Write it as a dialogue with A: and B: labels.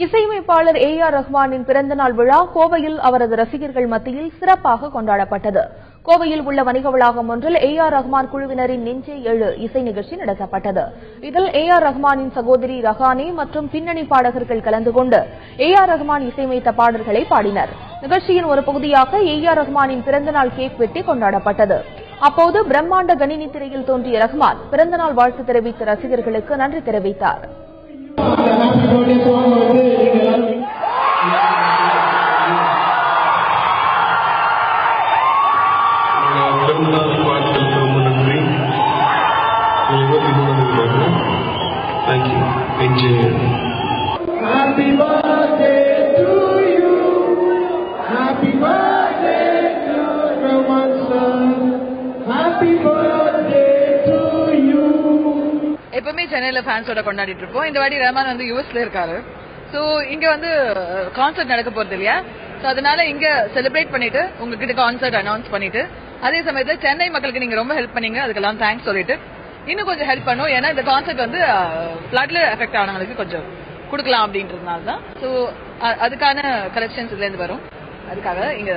A: இசையமைப்பாளர் ஏ.ஆர். ரஹ்மானின் பிறந்தநாள் விழா கோவையில் அவரது ரசிகர்கள் மத்தியில் சிறப்பாக கொண்டாடப்பட்டது. கோவையில் உள்ள வணிக வளாகம் ஒன்றில் ஏ.ஆர். ரஹ்மான் குழுவினரின் நெஞ்சே எழு இசை நிகழ்ச்சி நடத்தப்பட்டது. இதில் ஏ.ஆர். ரஹ்மானின் சகோதரி ரஹானே மற்றும் பின்னணி பாடகர்கள் கலந்து கொண்டு ஏ.ஆர். ரஹ்மான் இசையமைத்த பாடல்களை பாடினர். நிகழ்ச்சியின் ஒரு பகுதியாக ஏ.ஆர். ரஹ்மானின் பிறந்தநாள் கேக் வெட்டி கொண்டாடப்பட்டது. அப்போது பிரம்மாண்ட கணினி திரையில் தோன்றிய ரஹ்மான் பிறந்தநாள் வாழ்த்து தெரிவித்த ரசிகர்களுக்கு நன்றி தெரிவித்தார்.
B: Happy birthday to you. Happy birthday to Rahman sir. Happy birthday to you.
C: எப்பவுமே சென்னையில ஃபேன்ஸோட கொண்டாடிட்டு இருப்போம். இந்த வாட்டி ரஹ்மான் வந்து யூஎஸ்ல இருக்காரு. சோ இங்க வந்து கான்சர்ட் நடக்க போறது இல்லையா? சோ அதனால இங்க செலிப்ரேட் பண்ணிட்டு உங்ககிட்ட கான்சர்ட் அனௌன்ஸ் பண்ணிட்டு அதே சமயத்துல சென்னை மக்களுக்கு நீங்க ரொம்ப ஹெல்ப் பண்ணீங்க, அதுக்கெல்லாம் தேங்க்ஸ் சொல்லிட்டு இன்னும் கொஞ்சம் ஹெல்ப் பண்ணும். ஏன்னா இந்த கான்சர்ட் வந்து ஃபிளட்ல எஃபெக்ட் ஆனவங்களுக்கு கொஞ்சம் கொடுக்கலாம் அப்படின்றதுனால தான். ஸோ அதுக்கான கலெக்ஷன்ஸ் இதுல இருந்து வரும். அதுக்காக இங்க